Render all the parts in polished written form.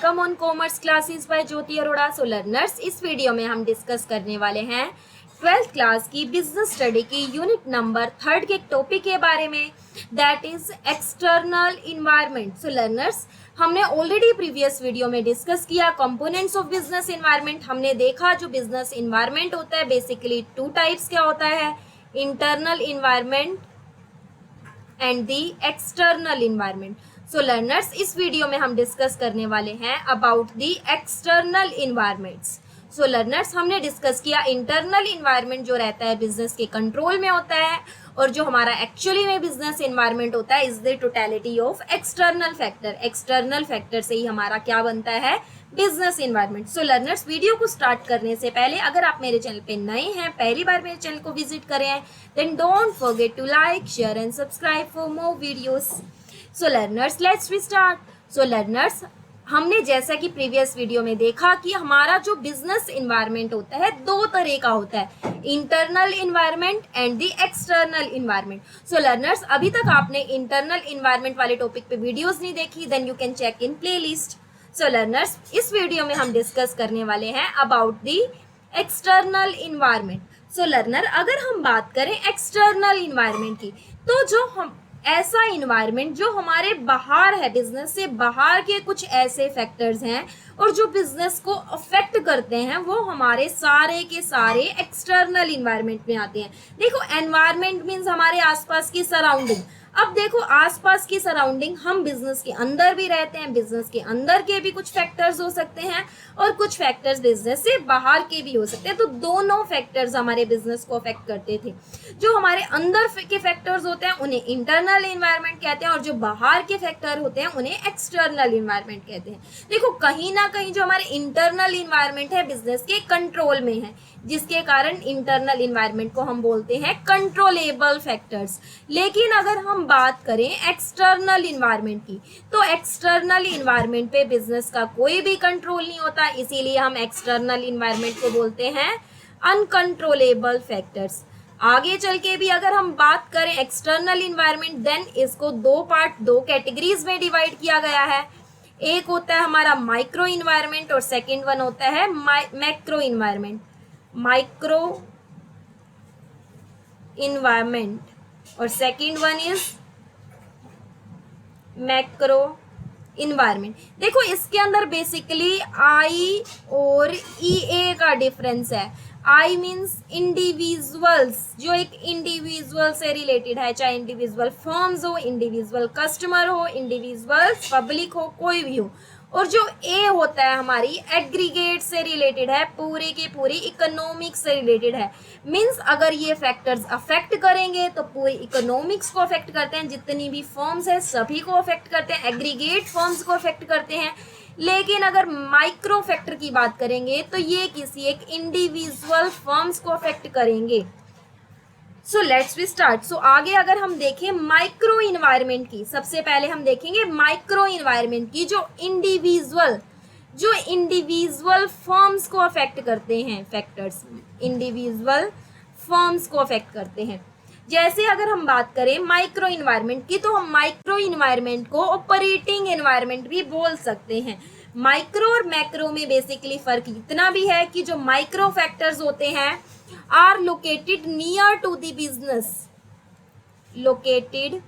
Come on commerce classes bye Jyoti Arora. So learners, इस video में हम डिस्कस करने वाले हैं 12th क्लास की बिजनेस स्टडी की यूनिट नंबर 3 के टॉपिक के बारे में, that is external environment. So learners, हमने ऑलरेडी प्रीवियस वीडियो में डिस्कस किया कंपोनेंट्स ऑफ बिजनेस इन्वायरमेंट। हमने देखा जो बिजनेस इन्वायरमेंट होता है बेसिकली 2 टाइप्स का होता है, internal environment and the external environment. So learners, इस वीडियो में हम डिस्कस करने वाले हैं about the external environments. So learners, हमने डिस्कस किया इंटरनल इन्वायरमेंट जो रहता है बिजनेस के कंट्रोल में होता है, और जो हमारा एक्चुअली में बिजनेस इन्वायरमेंट होता है is the totality of external factor. External factor से ही हमारा क्या बनता है, business environment. So learners, video को स्टार्ट करने से पहले अगर आप मेरे चैनल पे नए हैं, पहली बार मेरे चैनल को विजिट करें हैं, then don't forget to like, share and subscribe for more videos. So learners, let's we start. So learners, हमने जैसा कि प्रीवियस वीडियो में देखा कि हमारा जो बिजनेस इन्वायरमेंट होता है दो तरह का होता है, internal environment and the external environment. So learners, अभी तक आपने इंटरनल इन्वायरमेंट वाले टॉपिक पे वीडियोस नहीं देखी, then you can check in playlist. So learners, इस वीडियो में हम डिस्कस करने वाले हैं about the external environment. So learner, अगर हम बात करें एक्सटर्नल इन्वायरमेंट की, तो जो हम ऐसा इन्वायरमेंट जो हमारे बाहर है, बिजनेस से बाहर के कुछ ऐसे फैक्टर्स हैं और जो बिजनेस को अफेक्ट करते हैं, वो हमारे सारे के सारे एक्सटर्नल इन्वायरमेंट में आते हैं। देखो, एनवायरमेंट मीन्स हमारे आसपास की सराउंडिंग। अब देखो, आसपास की सराउंडिंग, हम बिजनेस के अंदर भी रहते हैं, बिजनेस के अंदर के भी कुछ फैक्टर्स हो सकते हैं और कुछ फैक्टर्स बिजनेस से बाहर के भी हो सकते हैं। तो दोनों फैक्टर्स हमारे बिजनेस को अफेक्ट करते थे। जो हमारे अंदर के फैक्टर्स होते हैं उन्हें इंटरनल इन्वायरमेंट कहते हैं, और जो बाहर के फैक्टर होते हैं उन्हें एक्सटर्नल इन्वायरमेंट कहते हैं। देखो, कहीं ना कहीं जो हमारे इंटरनल इन्वायरमेंट है बिजनेस के कंट्रोल में है, जिसके कारण इंटरनल इन्वायरमेंट को हम बोलते हैं कंट्रोलेबल फैक्टर्स। लेकिन अगर हम बात करें एक्सटर्नल इन्वायरमेंट की, तो एक्सटर्नल इन्वायरमेंट पे बिजनेस का कोई भी कंट्रोल नहीं होता, इसीलिए हम एक्सटर्नल इन्वायरमेंट को बोलते हैं अनकंट्रोलेबल फैक्टर्स। आगे चल के भी अगर हम बात करें एक्सटर्नल इन्वायरमेंट, देन इसको दो कैटेगरीज में डिवाइड किया गया है। एक होता है हमारा माइक्रो इन्वायरमेंट और सेकेंड वन होता है मैक्रो इन्वायरमेंट। माइक्रो इन्वायरमेंट और second one is macro environment. देखो, इसके अंदर बेसिकली आई और ई ए का डिफरेंस है। आई मीन्स इंडिविजुअल्स, जो एक इंडिविजुअल से रिलेटेड है, चाहे इंडिविजुअल फर्म्स हो, इंडिविजुअल कस्टमर हो, इंडिविजुअल पब्लिक हो, कोई भी हो। और जो ए होता है हमारी एग्रीगेट से रिलेटेड है, पूरे के पूरी इकोनॉमिक्स से रिलेटेड है। मीन्स अगर ये फैक्टर्स अफेक्ट करेंगे तो पूरी इकोनॉमिक्स को अफेक्ट करते हैं, जितनी भी फर्म्स है सभी को अफेक्ट करते हैं, एग्रीगेट फर्म्स को अफेक्ट करते हैं। लेकिन अगर माइक्रो फैक्टर की बात करेंगे तो ये किसी एक इंडिविजुअल फर्म्स को अफेक्ट करेंगे। So let's we start. So आगे अगर हम देखें माइक्रो इन्वायरमेंट की, सबसे पहले हम देखेंगे माइक्रो इन्वायरमेंट की, जो इंडिविजुअल फर्म्स को अफेक्ट करते हैं, फैक्टर्स इंडिविजुअल फर्म्स को अफेक्ट करते हैं। जैसे अगर हम बात करें माइक्रो इन्वायरमेंट की, तो हम माइक्रो इन्वायरमेंट को ऑपरेटिंग इन्वायरमेंट भी बोल सकते हैं। माइक्रो और मैक्रो में बेसिकली फर्क इतना भी है कि जो माइक्रो फैक्टर्स होते हैं are located near to the business, located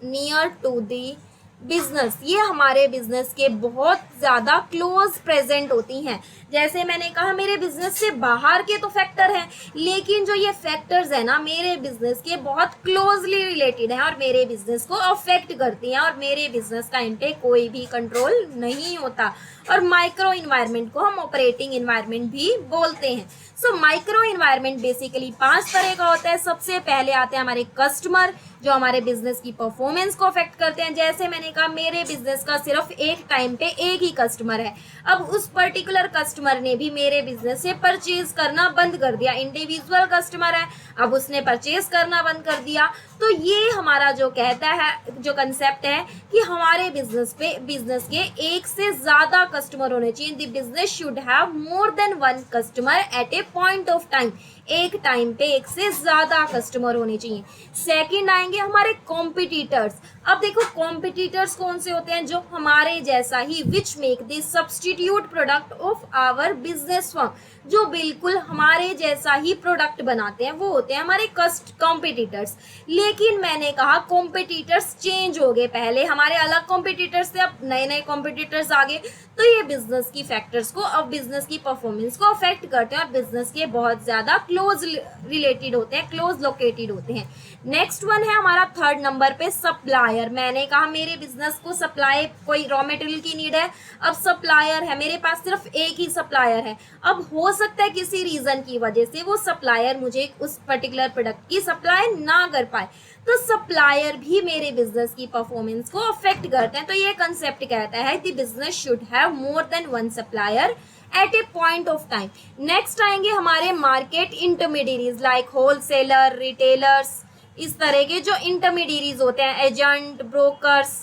near to the business, ये हमारे बिजनेस के बहुत ज़्यादा क्लोज प्रेजेंट होती हैं। जैसे मैंने कहा, मेरे बिजनेस से बाहर के तो फैक्टर हैं, लेकिन जो ये फैक्टर्स है ना, मेरे बिजनेस के बहुत क्लोजली रिलेटेड हैं और मेरे बिजनेस को अफेक्ट करती हैं, और मेरे बिजनेस का इन पे कोई भी कंट्रोल नहीं होता। और माइक्रो इन्वायरमेंट को हम ऑपरेटिंग इन्वायरमेंट भी बोलते हैं। सो माइक्रो इन्वायरमेंट बेसिकली 5 तरह का होता है। सबसे पहले आते हैं हमारे कस्टमर, जो हमारे बिजनेस की परफॉर्मेंस को अफेक्ट करते हैं। जैसे मैंने कहा, मेरे बिजनेस का सिर्फ एक टाइम पे एक ही कस्टमर है, अब उस पर्टिकुलर कस्टमर ने भी मेरे बिजनेस से परचेज करना बंद कर दिया। इंडिविजुअल कस्टमर है, अब उसने परचेज करना बंद कर दिया। तो ये हमारा जो कहता है, जो कंसेप्ट है कि हमारे बिजनेस के एक से ज्यादा कस्टमर होने चाहिए। The business should have more than one customer at a point of time. एक टाइम पे एक से ज्यादा कस्टमर होने चाहिए। सेकंड आएंगे हमारे कॉम्पिटिटर्स। अब देखो कॉम्पिटिटर्स कौन से होते हैं, जो हमारे जैसा ही which make the substitute product of our business firm, जो बिल्कुल हमारे जैसा ही प्रोडक्ट बनाते हैं, वो होते हैं हमारे कॉम्पिटिटर्स। लेकिन मैंने कहा कॉम्पिटिटर्स चेंज हो गए, पहले हमारे अलग कॉम्पिटिटर्स थे, अब नए नए कॉम्पिटिटर्स आ गए, तो ये बिजनेस की फैक्टर्स को, अब बिजनेस की परफॉर्मेंस को अफेक्ट करते हैं और बिजनेस के बहुत ज्यादा क्लोज रिलेटेड होते हैं, क्लोज लोकेटेड होते हैं। नेक्स्ट वन है हमारा थर्ड नंबर पे सप्लायर। मैंने कहा मेरे बिजनेस को सप्लाई, कोई रॉ मटेरियल की नीड है, अब सप्लायर है, मेरे पास सिर्फ एक ही सप्लायर है, अब हो सकता है किसी रीजन की वजह से वो सप्लायर मुझे उस पर्टिकुलर प्रोडक्ट की सप्लाई ना कर पाए, तो सप्लायर भी मेरे बिजनेस की परफॉर्मेंस को अफेक्ट करते हैं। तो ये कंसेप्ट कहता है the business should have more than one supplier at a point of time. Next आएंगे हमारे market intermediaries like wholesaler, retailers, इस तरह के जो इंटरमीडियरीज होते हैं, एजेंट, ब्रोकर्स।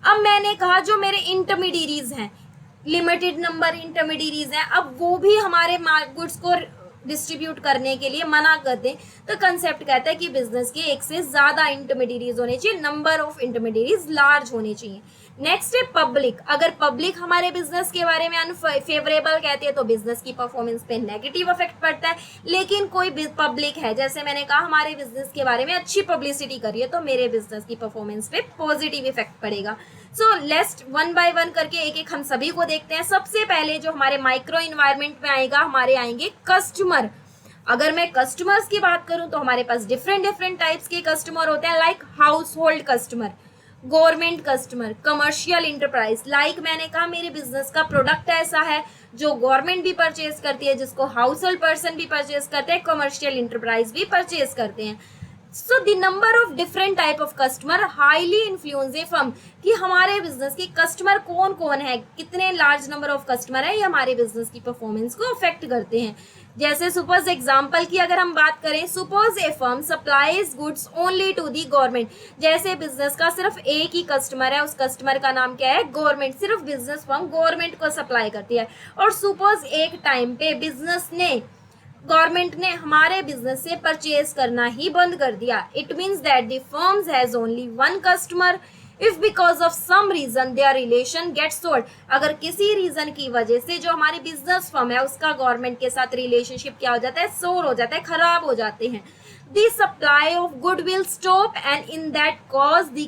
अब मैंने कहा जो मेरे इंटरमीडियरीज हैं, लिमिटेड नंबर इंटरमीडियरीज हैं, अब वो भी हमारे गुड्स को डिस्ट्रीब्यूट करने के लिए मना कर दें, तो कंसेप्ट कहता है कि बिजनेस के एक से ज्यादा इंटरमीडियरीज होने चाहिए, नंबर ऑफ इंटरमीडियरीज लार्ज होने चाहिए। नेक्स्ट है पब्लिक। अगर पब्लिक हमारे बिजनेस के बारे में अनफेवरेबल कहती है तो बिजनेस की परफॉर्मेंस पे नेगेटिव इफेक्ट पड़ता है। लेकिन कोई पब्लिक है, जैसे मैंने कहा हमारे बिजनेस के बारे में अच्छी पब्लिसिटी करी है, तो मेरे बिजनेस की परफॉर्मेंस पे पॉजिटिव इफेक्ट पड़ेगा। So let's one by one करके एक एक हम सभी को देखते हैं। सबसे पहले जो हमारे माइक्रो इन्वायरमेंट में आएगा, हमारे आएंगे कस्टमर। अगर मैं कस्टमर्स की बात करूं तो हमारे पास डिफरेंट डिफरेंट टाइप्स के कस्टमर होते हैं, like house hold customer, government customer, commercial enterprise. Like मैंने कहा मेरे बिजनेस का प्रोडक्ट ऐसा है जो गवर्नमेंट भी परचेज करती है, जिसको हाउस होल्ड पर्सन भी परचेज करते हैं, कमर्शियल इंटरप्राइज भी परचेज करते हैं। So the number of different type of customer highly influence A firm, कि हमारे बिजनेस के कस्टमर कौन कौन है, कितने लार्ज नंबर ऑफ कस्टमर है, ये हमारे बिजनेस की परफॉर्मेंस को अफेक्ट करते हैं। जैसे सपोज एग्जांपल की अगर हम बात करें, suppose a firm supplies goods only to the government. जैसे बिजनेस का सिर्फ एक ही कस्टमर है, उस कस्टमर का नाम क्या है, गवर्नमेंट, सिर्फ बिजनेस फर्म गवर्नमेंट को सप्लाई करती है। और सपोज एक टाइम पे बिजनेस ने, गवर्नमेंट ने हमारे बिजनेस से परचेज करना ही बंद कर दिया, it means that the firms has only one customer if because of some reason their relation get sold. अगर किसी रीजन की वजह से जो हमारी बिजनेस फर्म है उसका गवर्नमेंट के साथ रिलेशनशिप क्या हो जाता है, सोर हो जाता है, खराब हो जाते हैं, the supply of good will stop and in that cause the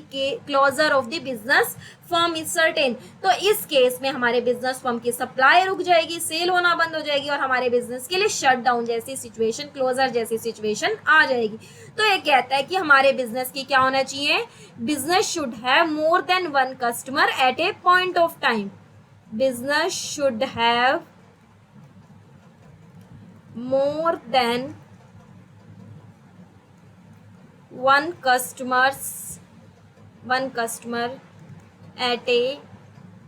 closure of the business firm is certain। तो इस केस में हमारे बिजनेस फर्म की सप्लाई रुक जाएगी, सेल होना बंद हो जाएगी और हमारे बिजनेस के लिए शट डाउन जैसी सिचुएशन, क्लोजर जैसी सिचुएशन आ जाएगी। तो ये कहता है कि हमारे बिजनेस की क्या होना चाहिए, business should have more than one customer at a point of time. Business should have more then one customer at a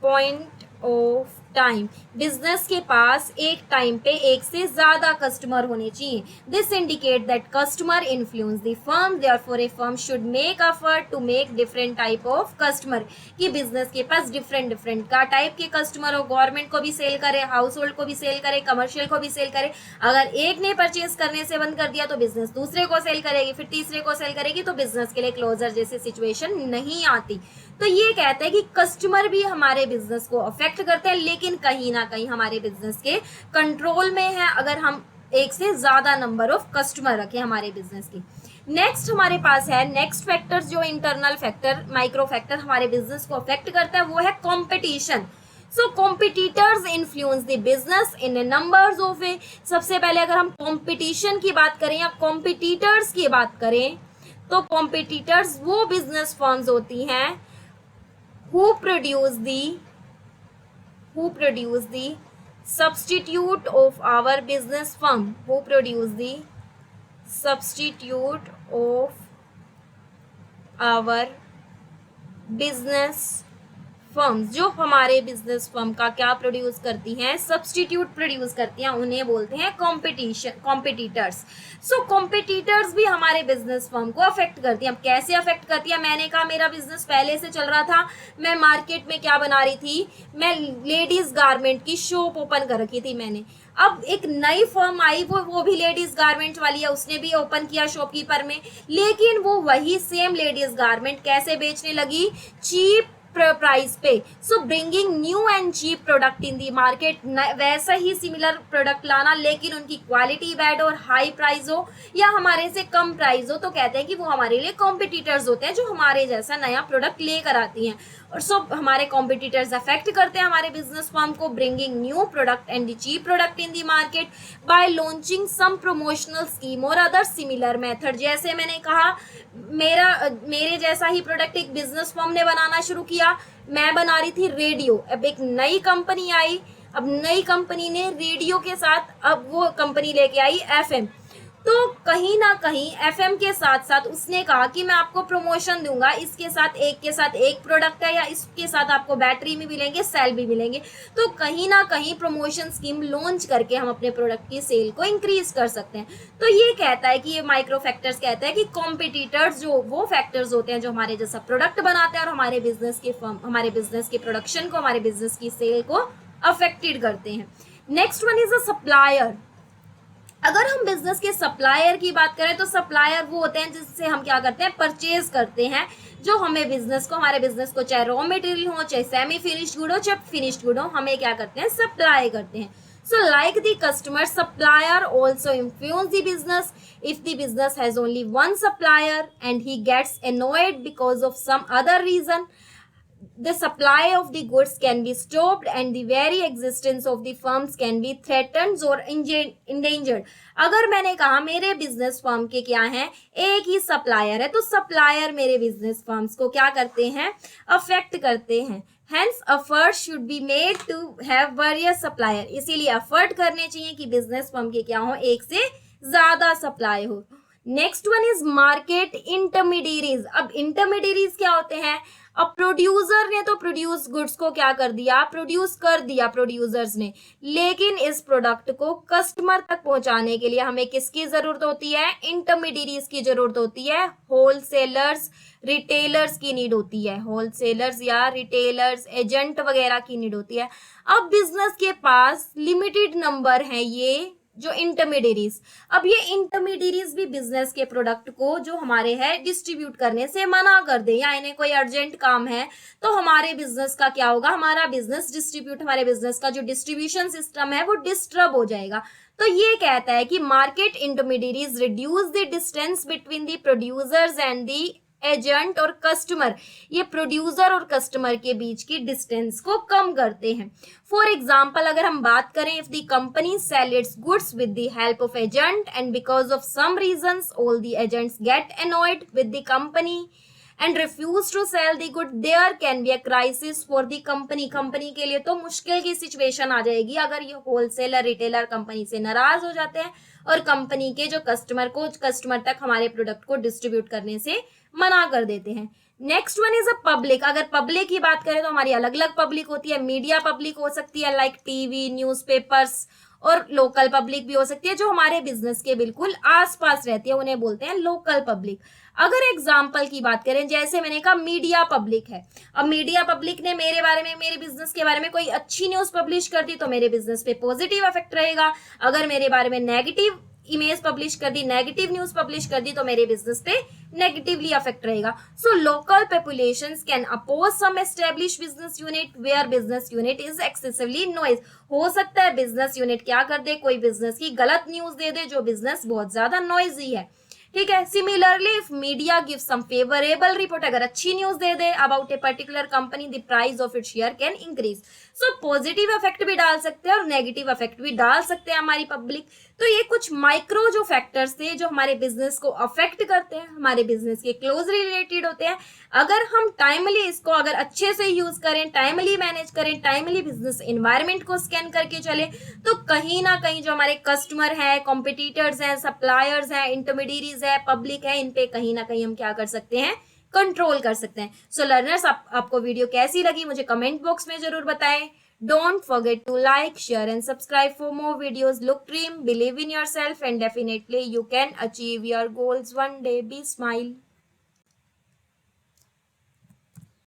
point of time. Business के पास एक टाइम पे एक से ज्यादा कस्टमर होने चाहिए। This indicate that customer influence the firm, therefore a firm should make effort to make different type of customer, कि business के पास डिफरेंट डिफरेंट का टाइप के कस्टमर हो, गवर्नमेंट को भी सेल करे, हाउस होल्ड को भी सेल करे, कमर्शियल को भी सेल करे। अगर एक ने परचेज करने से बंद कर दिया तो बिजनेस दूसरे को सेल करेगी, फिर तीसरे को सेल करेगी, तो बिजनेस के लिए क्लोजर जैसी सिचुएशन नहीं आती। तो ये कहता है कि कस्टमर भी हमारे बिजनेस को अफेक्ट करते हैं, लेकिन कहीं ना कहीं हमारे बिजनेस के कंट्रोल में है अगर हम एक से ज्यादा नंबर ऑफ कस्टमर रखें हमारे बिजनेस की। नेक्स्ट हमारे पास है नेक्स्ट फैक्टर, जो इंटरनल फैक्टर, माइक्रो फैक्टर हमारे बिजनेस को अफेक्ट करता है, वो है competition. So competitors influence the business in A numbers of वे। सबसे पहले अगर हम कंपटीशन की बात करें या कॉम्पिटिटर्स की बात करें, तो कॉम्पिटिटर्स वो बिजनेस फर्म्स होती हैं who produce the substitute of our business firm, who produce the substitute of our business firms, जो हमारे बिजनेस फर्म का क्या प्रोड्यूस करती हैं, सब्सटीट्यूट प्रोड्यूस करती हैं, उन्हें बोलते हैं कॉम्पिटिटर्स। सो कॉम्पिटिटर्स भी हमारे बिजनेस फर्म को अफेक्ट करती हैं। अब कैसे अफेक्ट करती है, मैंने कहा मेरा बिजनेस पहले से चल रहा था, मैं मार्केट में क्या बना रही थी, मैं लेडीज गारमेंट की शॉप ओपन कर रखी थी मैंने। अब एक नई फर्म आई, वो भी लेडीज गारमेंट वाली है, उसने भी ओपन किया शॉपकीपर में, लेकिन वो वही सेम लेडीज गारमेंट कैसे बेचने लगी, चीप प्राइस पे। So bringing new and cheap product in the market, वैसा ही सिमिलर प्रोडक्ट लाना लेकिन उनकी क्वालिटी बैड और हाई प्राइस हो या हमारे से कम प्राइस हो, तो कहते हैं कि वो हमारे लिए कॉम्पिटिटर्स होते हैं जो हमारे जैसा नया प्रोडक्ट लेकर आती हैं। और सो हमारे कॉम्पिटिटर्स अफेक्ट करते हैं हमारे बिजनेस फर्म को, bringing new product and the cheap product in the market by launching some promotional scheme और अदर सिमिलर मेथड। जैसे मैंने कहा, मेरे जैसा ही प्रोडक्ट एक बिजनेस फर्म ने बनाना शुरू किया, मैं बना रही थी रेडियो, अब एक नई कंपनी आई, अब नई कंपनी ने रेडियो के साथ अब वो कंपनी लेके आई एफएम, तो कहीं ना कहीं एफएम के साथ साथ उसने कहा कि मैं आपको प्रमोशन दूंगा, इसके साथ एक प्रोडक्ट है या इसके साथ आपको बैटरी भी मिलेंगे, सेल भी मिलेंगे, तो कहीं ना कहीं प्रमोशन स्कीम लॉन्च करके हम अपने प्रोडक्ट की सेल को इंक्रीज कर सकते हैं। तो ये कहता है कि ये माइक्रो फैक्टर्स कहता है कि कॉम्पिटिटर्स जो वो फैक्टर्स होते हैं जो हमारे जैसा प्रोडक्ट बनाते हैं और हमारे बिजनेस के प्रोडक्शन को, हमारे बिजनेस की सेल को अफेक्टेड करते हैं। Next one is a supplier. अगर हम बिजनेस के सप्लायर की बात करें तो सप्लायर वो होते हैं जिससे हम क्या करते हैं, परचेज करते हैं, जो हमें हमारे बिजनेस को चाहे रॉ मटेरियल हो, चाहे सेमी फिनिश्ड गुड हो, चाहे फिनिश्ड गुड हो, हमें क्या करते हैं, सप्लाई करते हैं। So like the customer, supplier also influence the business. If the business has only one supplier and he gets annoyed because of some other reason, the supply of the goods can be stopped and the very existence of the firms can be threatened or endangered. अगर मैंने कहा मेरे business firm के क्या हैं, एक ही supplier है, तो सप्लायर मेरे बिजनेस फर्म्स को क्या करते हैं, अफेक्ट करते हैं। Hence, effort should be made to have various supplier. इसीलिए एफर्ट करने चाहिए कि बिजनेस फर्म के क्या हो, एक से ज्यादा सप्लाई हो। Next one is market intermediaries. अब इंटरमीडियरीज क्या होते हैं, अब प्रोड्यूसर ने तो प्रोड्यूस गुड्स को क्या कर दिया, प्रोड्यूस कर दिया प्रोड्यूसर्स ने, लेकिन इस प्रोडक्ट को कस्टमर तक पहुंचाने के लिए हमें किसकी जरूरत होती है, इंटरमीडियरीज की जरूरत होती है, होलसेलर्स, रिटेलर्स की नीड होती है, होलसेलर्स या रिटेलर्स, एजेंट वगैरह की नीड होती है। अब बिजनेस के पास लिमिटेड नंबर है ये जो इंटरमीडियरीज, अब ये इंटरमीडियरीज भी बिजनेस के प्रोडक्ट को जो हमारे है डिस्ट्रीब्यूट करने से मना कर दे, या इन्हें कोई अर्जेंट काम है तो हमारे बिजनेस का क्या होगा, हमारे बिजनेस का जो डिस्ट्रीब्यूशन सिस्टम है वो डिस्टर्ब हो जाएगा। तो ये कहता है कि market intermediaries reduce the distance between the producers and the agent और कस्टमर, ये प्रोड्यूसर और कस्टमर के बीच की डिस्टेंस को कम करते हैं। फॉर एग्जाम्पल अगर हम बात करें, if the company sell its goods with the help of agent and because of some reasons all the agents get annoyed with the company and refuse to sell the good, there can be a crisis for the company. Company के लिए तो मुश्किल की situation आ जाएगी अगर ये wholesaler retailer company से नाराज हो जाते हैं और कंपनी के जो कस्टमर तक हमारे प्रोडक्ट को डिस्ट्रीब्यूट करने से मना कर देते हैं। Next one is a public. अगर पब्लिक की बात करें तो हमारी अलग अलग पब्लिक होती है, मीडिया पब्लिक हो सकती है लाइक टीवी, न्यूज़पेपर्स, और लोकल पब्लिक भी हो सकती है जो हमारे बिजनेस के बिल्कुल आसपास रहती है, उन्हें बोलते हैं लोकल पब्लिक। अगर एग्जाम्पल की बात करें, जैसे मैंने कहा मीडिया पब्लिक है, अब मीडिया पब्लिक ने मेरे बारे में, मेरे बिजनेस के बारे में कोई अच्छी न्यूज पब्लिश कर दी तो मेरे बिजनेस पे पॉजिटिव इफेक्ट रहेगा, अगर मेरे बारे में नेगेटिव इमेज पब्लिश कर दी, नेगेटिव न्यूज पब्लिश कर दी तो मेरे बिजनेस पे नेगेटिवली अफेक्ट रहेगा। So local populations can oppose some establish business unit where business unit is excessively noise. हो सकता है बिजनेस यूनिट क्या कर दे, कोई बिजनेस की गलत न्यूज दे दे जो बिजनेस बहुत ज्यादा नॉइजी है, ठीक है। Similarly if media give some favourable report, अगर अच्छी न्यूज दे दे about a particular company, the price of it share can increase. So positive effect भी डाल सकते हैं और नेगेटिव इफेक्ट भी डाल सकते हैं हमारी पब्लिक। तो ये कुछ माइक्रो जो फैक्टर्स थे जो हमारे बिजनेस को अफेक्ट करते हैं, हमारे बिजनेस के क्लोजली रिलेटेड होते हैं। अगर हम टाइमली इसको अगर अच्छे से यूज करें, टाइमली मैनेज करें, टाइमली बिजनेस एनवायरनमेंट को स्कैन करके चले, तो कहीं ना कहीं जो हमारे कस्टमर है, कॉम्पिटिटर्स हैं, सप्लायर्स हैं, इंटरमीडियरीज है, पब्लिक है, इन पे कहीं ना कहीं हम क्या कर सकते हैं, कंट्रोल कर सकते हैं। सो लर्नर्स, आपको वीडियो कैसी लगी मुझे कमेंट बॉक्स में जरूर बताएं। Don't forget to like, share and subscribe for more videos. Look, dream, believe in yourself and definitely you can achieve your goals one day. Be smile.